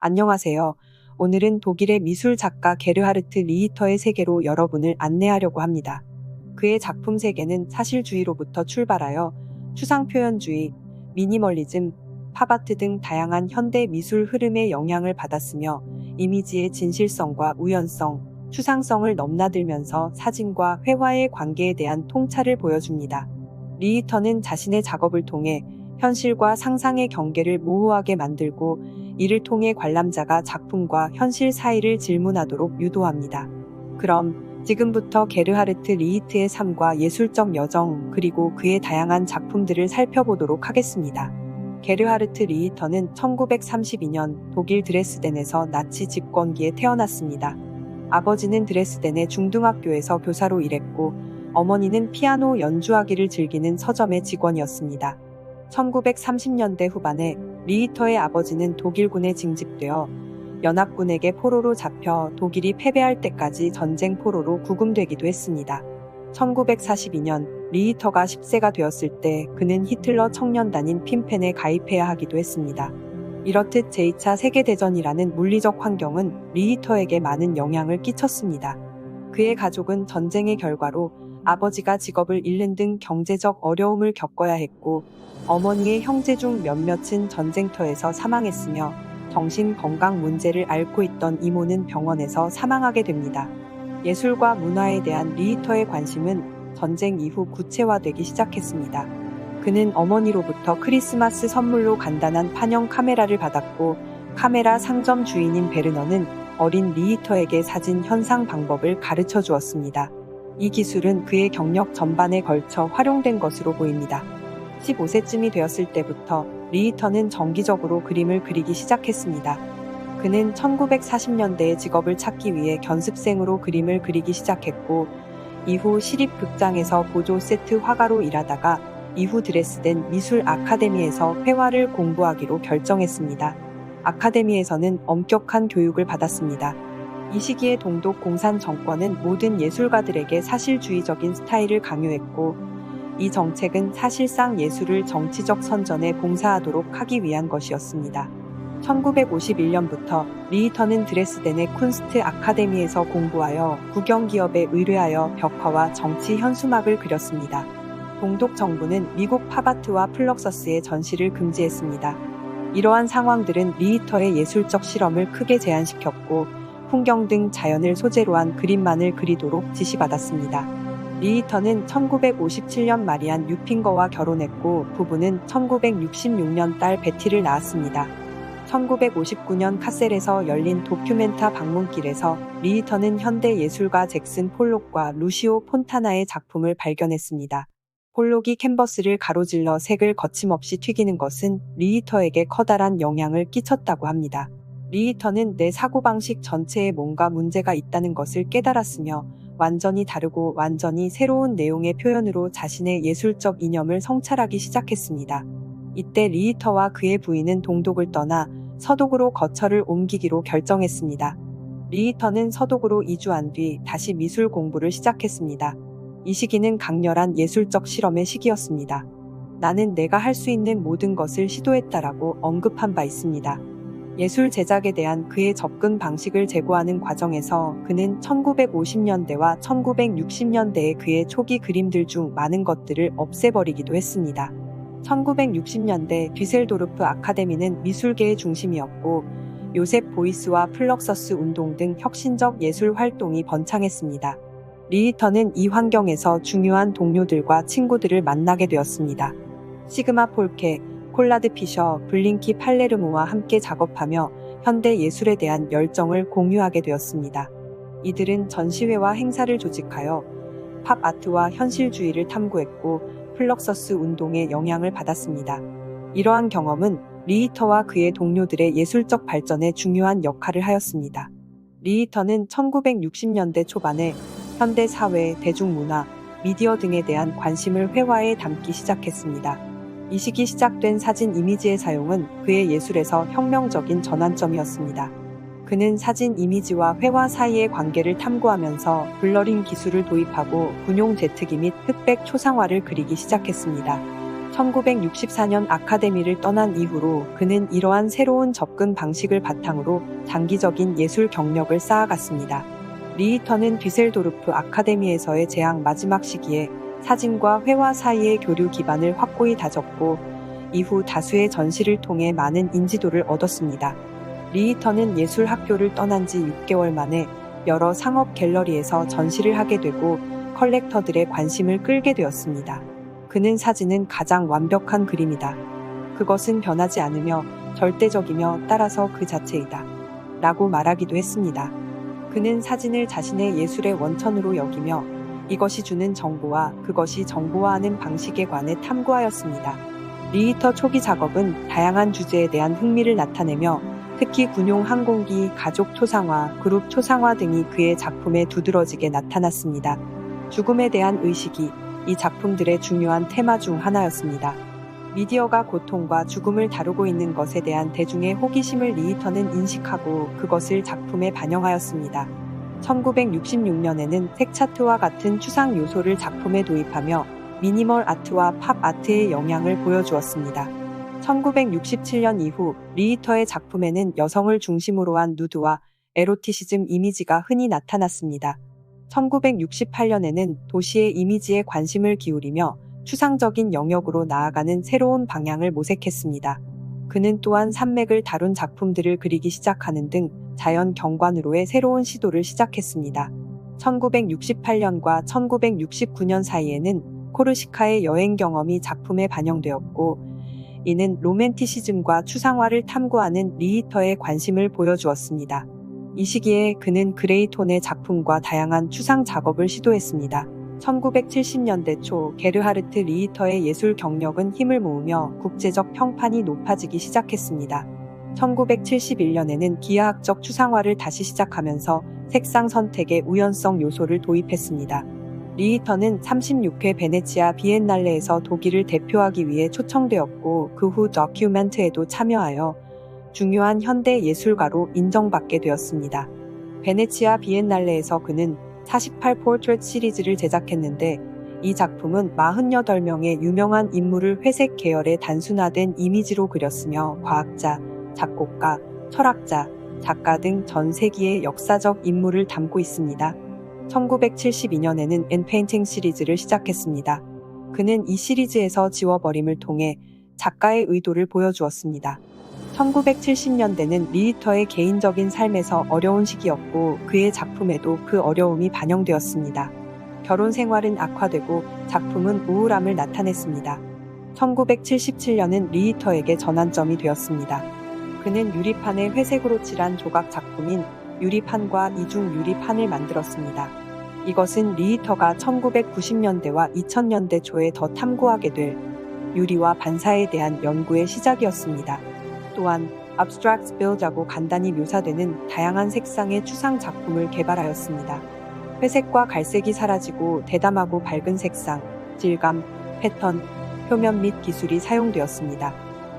안녕하세요. 오늘은 독일의 미술 작가 게르하르트 리히터의 세계로 여러분을 안내하려고 합니다. 그의 작품 세계는 사실주의로부터 출발하여 추상표현주의, 미니멀리즘, 팝아트 등 다양한 현대 미술 흐름의 영향을 받았으며 이미지의 진실성과 우연성, 추상성을 넘나들면서 사진과 회화의 관계에 대한 통찰을 보여줍니다. 리히터는 자신의 작업을 통해 현실과 상상의 경계를 모호하게 만들고 이를 통해 관람자가 작품과 현실 사이를 질문하도록 유도합니다. 그럼 지금부터 게르하르트 리히트의 삶과 예술적 여정 그리고 그의 다양한 작품들을 살펴보도록 하겠습니다. 게르하르트 리히터는 1932년 독일 드레스덴에서 나치 집권기에 태어났습니다. 아버지는 드레스덴의 중등학교에서 교사로 일했고 어머니는 피아노 연주하기를 즐기는 서점의 직원이었습니다. 1930년대 후반에 리히터의 아버지는 독일군에 징집되어 연합군에게 포로로 잡혀 독일이 패배할 때까지 전쟁 포로로 구금되기도 했습니다. 1942년 리히터가 10세가 되었을 때 그는 히틀러 청년단인 핀펜에 가입해야 하기도 했습니다. 이렇듯 제2차 세계대전이라는 물리적 환경은 리히터에게 많은 영향을 끼쳤습니다. 그의 가족은 전쟁의 결과로 아버지가 직업을 잃는 등 경제적 어려움을 겪어야 했고 어머니의 형제 중 몇몇은 전쟁터에서 사망했으며 정신 건강 문제를 앓고 있던 이모는 병원에서 사망하게 됩니다. 예술과 문화에 대한 리히터의 관심은 전쟁 이후 구체화되기 시작했습니다. 그는 어머니로부터 크리스마스 선물로 간단한 판형 카메라를 받았고 카메라 상점 주인인 베르너는 어린 리히터에게 사진 현상 방법을 가르쳐 주었습니다. 이 기술은 그의 경력 전반에 걸쳐 활용된 것으로 보입니다. 15세쯤이 되었을 때부터 리히터는 정기적으로 그림을 그리기 시작했습니다. 그는 1940년대에 직업을 찾기 위해 견습생으로 그림을 그리기 시작했고 이후 시립극장에서 보조 세트 화가로 일하다가 이후 드레스덴 미술 아카데미에서 회화를 공부하기로 결정했습니다. 아카데미에서는 엄격한 교육을 받았습니다. 이 시기에 동독 공산 정권은 모든 예술가들에게 사실주의적인 스타일을 강요했고 이 정책은 사실상 예술을 정치적 선전에 봉사하도록 하기 위한 것이었습니다. 1951년부터 리히터는 드레스덴의 쿤스트 아카데미에서 공부하여 국영기업에 의뢰하여 벽화와 정치 현수막을 그렸습니다. 동독 정부는 미국 팝아트와 플럭서스의 전시를 금지했습니다. 이러한 상황들은 리히터의 예술적 실험을 크게 제한시켰고 풍경 등 자연을 소재로 한 그림만을 그리도록 지시받았습니다. 리히터는 1957년 마리안 유핑거와 결혼했고 부부는 1966년 딸 베티를 낳았습니다. 1959년 카셀에서 열린 도큐멘타 방문길에서 리히터는 현대 예술가 잭슨 폴록과 루시오 폰타나의 작품을 발견했습니다. 폴록이 캔버스를 가로질러 색을 거침없이 튀기는 것은 리히터에게 커다란 영향을 끼쳤다고 합니다. 리히터는 내 사고방식 전체에 뭔가 문제가 있다는 것을 깨달았으며 완전히 다르고 완전히 새로운 내용의 표현으로 자신의 예술적 이념을 성찰하기 시작했습니다. 이때 리히터와 그의 부인은 동독을 떠나 서독으로 거처를 옮기기로 결정했습니다. 리히터는 서독으로 이주한 뒤 다시 미술 공부를 시작했습니다. 이 시기는 강렬한 예술적 실험의 시기였습니다. 나는 내가 할 수 있는 모든 것을 시도했다라고 언급한 바 있습니다. 예술 제작에 대한 그의 접근 방식을 제고하는 과정에서 그는 1950년대와 1960년대의 그의 초기 그림들 중 많은 것들을 없애버리기도 했습니다. 1960년대 뒤셀도르프 아카데미는 미술계의 중심이었고 요셉 보이스와 플럭서스 운동 등 혁신적 예술 활동이 번창했습니다. 리히터는 이 환경에서 중요한 동료들과 친구들을 만나게 되었습니다. 시그마 폴케, 콜라드 피셔, 블링키 팔레르모와 함께 작업하며 현대 예술에 대한 열정을 공유하게 되었습니다. 이들은 전시회와 행사를 조직하여 팝 아트와 현실주의를 탐구했고 플럭서스 운동에 영향을 받았습니다. 이러한 경험은 리히터와 그의 동료들의 예술적 발전에 중요한 역할을 하였습니다. 리히터는 1960년대 초반에 현대 사회, 대중문화, 미디어 등에 대한 관심을 회화에 담기 시작했습니다. 이 시기 시작된 사진 이미지의 사용은 그의 예술에서 혁명적인 전환점이었습니다. 그는 사진 이미지와 회화 사이의 관계를 탐구하면서 블러링 기술을 도입하고 분용 재트기 및 흑백 초상화를 그리기 시작했습니다. 1964년 아카데미를 떠난 이후로 그는 이러한 새로운 접근 방식을 바탕으로 장기적인 예술 경력을 쌓아갔습니다. 리히터는 뒤셀도르프 아카데미에서의 재학 마지막 시기에 사진과 회화 사이의 교류 기반을 확고히 다졌고 이후 다수의 전시를 통해 많은 인지도를 얻었습니다. 리히터는 예술 학교를 떠난 지 6개월 만에 여러 상업 갤러리에서 전시를 하게 되고 컬렉터들의 관심을 끌게 되었습니다. 그는 사진은 가장 완벽한 그림이다. 그것은 변하지 않으며 절대적이며 따라서 그 자체이다. 라고 말하기도 했습니다. 그는 사진을 자신의 예술의 원천으로 여기며 이것이 주는 정보와 그것이 정보화하는 방식에 관해 탐구하였습니다. 리히터 초기 작업은 다양한 주제에 대한 흥미를 나타내며 특히 군용 항공기, 가족 초상화, 그룹 초상화 등이 그의 작품에 두드러지게 나타났습니다. 죽음에 대한 의식이 이 작품들의 중요한 테마 중 하나였습니다. 미디어가 고통과 죽음을 다루고 있는 것에 대한 대중의 호기심을 리히터는 인식하고 그것을 작품에 반영하였습니다. 1966년에는 색차트와 같은 추상 요소를 작품에 도입하며 미니멀 아트와 팝 아트의 영향을 보여주었습니다. 1967년 이후 리히터의 작품에는 여성을 중심으로 한 누드와 에로티시즘 이미지가 흔히 나타났습니다. 1968년에는 도시의 이미지에 관심을 기울이며 추상적인 영역으로 나아가는 새로운 방향을 모색했습니다. 그는 또한 산맥을 다룬 작품들을 그리기 시작하는 등 자연 경관으로의 새로운 시도를 시작했습니다. 1968년과 1969년 사이에는 코르시카의 여행 경험이 작품에 반영되었고 이는 로맨티시즘과 추상화를 탐구하는 리히터의 관심을 보여주었습니다. 이 시기에 그는 그레이톤의 작품과 다양한 추상 작업을 시도했습니다. 1970년대 초 게르하르트 리히터의 예술 경력은 힘을 모으며 국제적 평판이 높아지기 시작했습니다. 1971년에는 기하학적 추상화를 다시 시작하면서 색상 선택의 우연성 요소를 도입했습니다. 리히터는 36회 베네치아 비엔날레에서 독일을 대표하기 위해 초청되었고 그 후 더큐멘트에도 참여하여 중요한 현대 예술가로 인정받게 되었습니다. 베네치아 비엔날레에서 그는 48 포트레트 시리즈를 제작했는데 이 작품은 48명의 유명한 인물을 회색 계열의 단순화된 이미지로 그렸으며 과학자, 작곡가, 철학자, 작가 등 전 세기의 역사적 인물을 담고 있습니다. 1972년에는 엔페인팅 시리즈를 시작했습니다. 그는 이 시리즈에서 지워버림을 통해 작가의 의도를 보여주었습니다. 1970년대는 리히터의 개인적인 삶에서 어려운 시기였고 그의 작품에도 그 어려움이 반영되었습니다. 결혼 생활은 악화되고 작품은 우울함을 나타냈습니다. 1977년은 리히터에게 전환점이 되었습니다. 그는 유리판에 회색으로 칠한 조각 작품인 유리판과 이중 유리판을 만들었습니다. 이것은 리히터가 1990년대와 2000년대 초에 더 탐구하게 될 유리와 반사에 대한 연구의 시작이었습니다. 또한 Abstract Build라고 간단히 묘사되는 다양한 색상의 추상 작품을 개발하였습니다. 회색과 갈색이 사라지고 대담하고 밝은 색상, 질감, 패턴, 표면 및 기술이 사용되었습니다.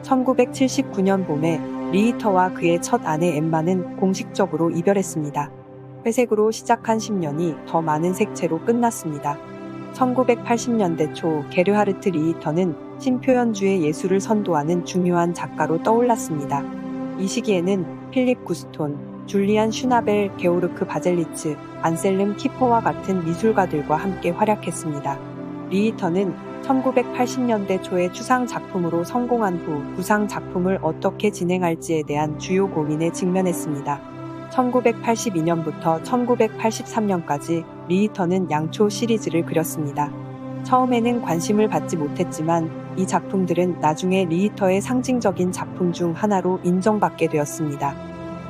1979년 봄에 리히터와 그의 첫 아내 엠마는 공식적으로 이별했습니다. 회색으로 시작한 10년이 더 많은 색채로 끝났습니다. 1980년대 초 게르하르트 리히터는 신표현주의 예술을 선도하는 중요한 작가로 떠올랐습니다. 이 시기에는 필립 구스톤, 줄리안 슈나벨, 게오르크 바젤리츠, 안셀름 키퍼와 같은 미술가들과 함께 활약했습니다. 리히터는 1980년대 초에 추상 작품으로 성공한 후 구상 작품을 어떻게 진행할지에 대한 주요 고민에 직면했습니다. 1982년부터 1983년까지 리히터는 양초 시리즈를 그렸습니다. 처음에는 관심을 받지 못했지만 이 작품들은 나중에 리히터의 상징적인 작품 중 하나로 인정받게 되었습니다.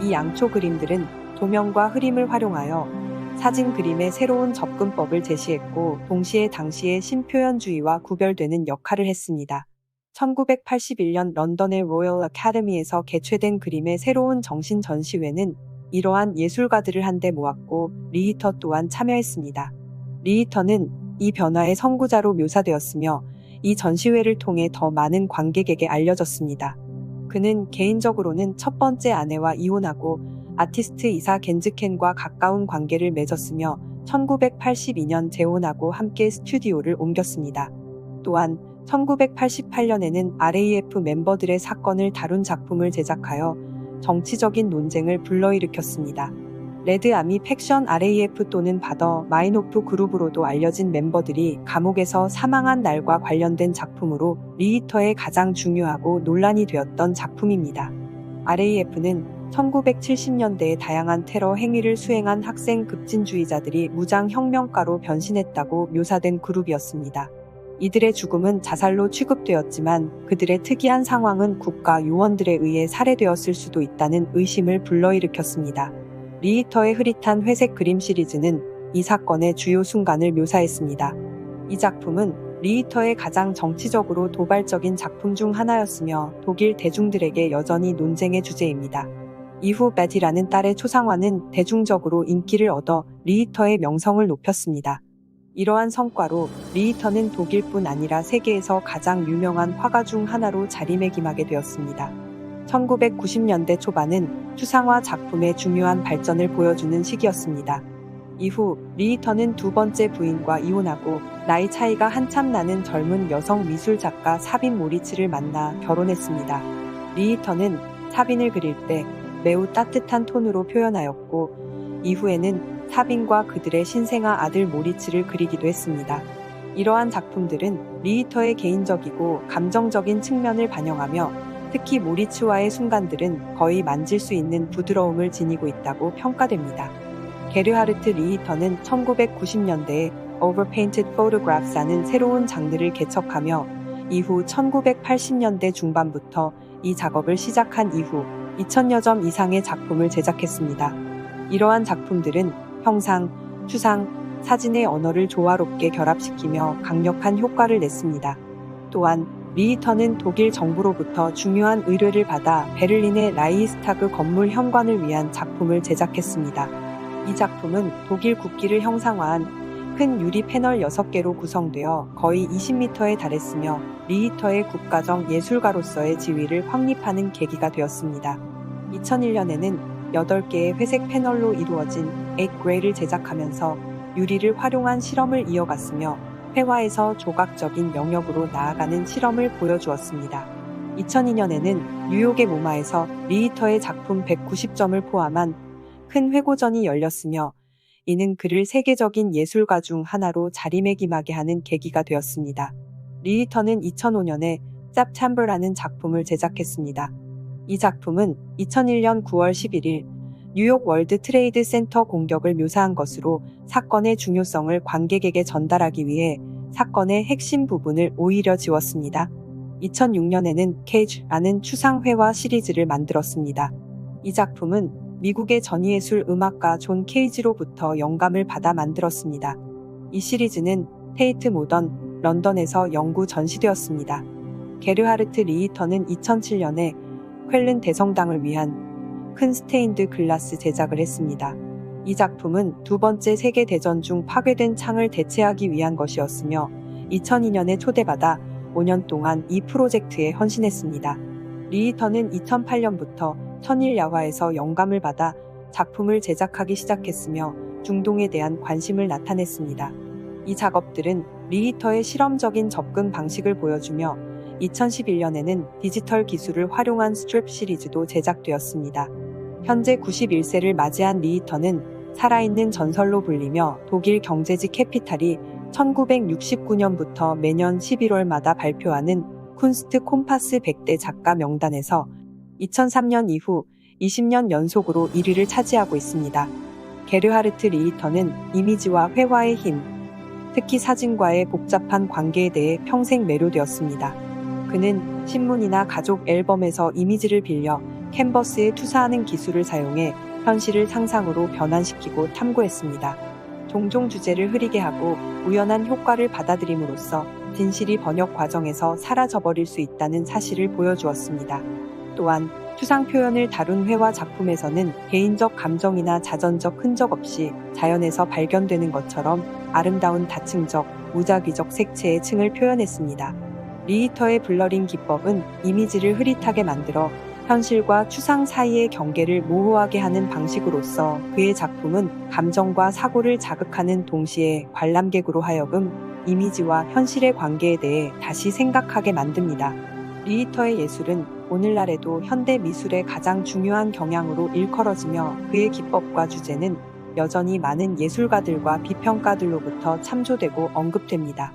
이 양초 그림들은 조명과 흐림을 활용하여 사진 그림의 새로운 접근법을 제시했고 동시에 당시의 신표현주의와 구별되는 역할을 했습니다. 1981년 런던의 로열 아카데미에서 개최된 그림의 새로운 정신 전시회는 이러한 예술가들을 한데 모았고 리히터 또한 참여했습니다. 리히터는 이 변화의 선구자로 묘사되었으며 이 전시회를 통해 더 많은 관객에게 알려졌습니다. 그는 개인적으로는 첫 번째 아내와 이혼하고 아티스트 이사 겐즈켄과 가까운 관계를 맺었으며 1982년 재혼하고 함께 스튜디오를 옮겼습니다. 또한 1988년에는 RAF 멤버들의 사건을 다룬 작품을 제작하여 정치적인 논쟁을 불러일으켰습니다. 레드 아미 팩션 RAF 또는 바더 마인호프 그룹으로도 알려진 멤버들이 감옥에서 사망한 날과 관련된 작품으로 리히터의 가장 중요하고 논란이 되었던 작품입니다. RAF는 1970년대에 다양한 테러 행위를 수행한 학생 급진주의자들이 무장 혁명가로 변신했다고 묘사된 그룹이었습니다. 이들의 죽음은 자살로 취급되었지만 그들의 특이한 상황은 국가 요원들에 의해 살해되었을 수도 있다는 의심을 불러일으켰습니다. 리히터의 흐릿한 회색 그림 시리즈는 이 사건의 주요 순간을 묘사했습니다. 이 작품은 리히터의 가장 정치적으로 도발적인 작품 중 하나였으며 독일 대중들에게 여전히 논쟁의 주제입니다. 이후 베티라는 딸의 초상화는 대중적으로 인기를 얻어 리히터의 명성을 높였습니다. 이러한 성과로 리히터는 독일뿐 아니라 세계에서 가장 유명한 화가 중 하나로 자리매김하게 되었습니다. 1990년대 초반은 추상화 작품의 중요한 발전을 보여주는 시기였습니다. 이후 리히터는 두 번째 부인과 이혼하고 나이 차이가 한참 나는 젊은 여성 미술 작가 사빈 모리츠를 만나 결혼했습니다. 리히터는 사빈을 그릴 때 매우 따뜻한 톤으로 표현하였고 이후에는 사빈과 그들의 신생아 아들 모리츠를 그리기도 했습니다. 이러한 작품들은 리히터의 개인적이고 감정적인 측면을 반영하며 특히 모리츠와의 순간들은 거의 만질 수 있는 부드러움을 지니고 있다고 평가됩니다. 게르하르트 리히터는 1990년대에 Overpainted Photographs라는 새로운 장르를 개척하며 이후 1980년대 중반부터 이 작업을 시작한 이후 2000여 점 이상의 작품을 제작했습니다. 이러한 작품들은 형상, 추상, 사진의 언어를 조화롭게 결합시키며 강력한 효과를 냈습니다. 또한 리히터는 독일 정부로부터 중요한 의뢰를 받아 베를린의 라이히스타그 건물 현관을 위한 작품을 제작했습니다. 이 작품은 독일 국기를 형상화한 큰 유리 패널 6개로 구성되어 거의 20m에 달했으며 리히터의 국가적 예술가로서의 지위를 확립하는 계기가 되었습니다. 2001년에는 8개의 회색 패널로 이루어진 Eight Gray를 제작하면서 유리를 활용한 실험을 이어갔으며 회화에서 조각적인 영역으로 나아가는 실험을 보여주었습니다. 2002년에는 뉴욕의 모마에서 리히터의 작품 190점을 포함한 큰 회고전이 열렸으며 이는 그를 세계적인 예술가 중 하나로 자리매김하게 하는 계기가 되었습니다. 리히터는 2005년에 September라는 작품을 제작했습니다. 이 작품은 2001년 9월 11일 뉴욕 월드 트레이드 센터 공격을 묘사한 것으로 사건의 중요성을 관객에게 전달하기 위해 사건의 핵심 부분을 오히려 지웠습니다. 2006년에는 Cage라는 추상회화 시리즈를 만들었습니다. 이 작품은 미국의 전위예술 음악가 존 케이지로부터 영감을 받아 만들었습니다. 이 시리즈는 테이트 모던 런던에서 영구 전시되었습니다. 게르하르트 리히터는 2007년에 쾰른 대성당을 위한 큰 스테인드 글라스 제작을 했습니다. 이 작품은 두 번째 세계대전 중 파괴된 창을 대체하기 위한 것이었으며 2002년에 초대받아 5년 동안 이 프로젝트에 헌신했습니다. 리히터는 2008년부터 천일 야화에서 영감을 받아 작품을 제작하기 시작했으며 중동에 대한 관심을 나타냈습니다. 이 작업들은 리히터의 실험적인 접근 방식을 보여주며 2011년에는 디지털 기술을 활용한 스트립 시리즈도 제작되었습니다. 현재 91세를 맞이한 리히터는 살아있는 전설로 불리며 독일 경제지 캐피탈이 1969년부터 매년 11월마다 발표하는 쿤스트 콤파스 100대 작가 명단에서 2003년 이후 20년 연속으로 1위를 차지하고 있습니다. 게르하르트 리히터는 이미지와 회화의 힘, 특히 사진과의 복잡한 관계에 대해 평생 매료되었습니다. 그는 신문이나 가족 앨범에서 이미지를 빌려 캔버스에 투사하는 기술을 사용해 현실을 상상으로 변환시키고 탐구했습니다. 종종 주제를 흐리게 하고 우연한 효과를 받아들임으로써 진실이 번역 과정에서 사라져버릴 수 있다는 사실을 보여주었습니다. 또한 추상 표현을 다룬 회화 작품에서는 개인적 감정이나 자전적 흔적 없이 자연에서 발견되는 것처럼 아름다운 다층적, 무작위적 색채의 층을 표현했습니다. 리히터의 블러링 기법은 이미지를 흐릿하게 만들어 현실과 추상 사이의 경계를 모호하게 하는 방식으로서 그의 작품은 감정과 사고를 자극하는 동시에 관람객으로 하여금 이미지와 현실의 관계에 대해 다시 생각하게 만듭니다. 리히터의 예술은 오늘날에도 현대 미술의 가장 중요한 경향으로 일컬어지며 그의 기법과 주제는 여전히 많은 예술가들과 비평가들로부터 참조되고 언급됩니다.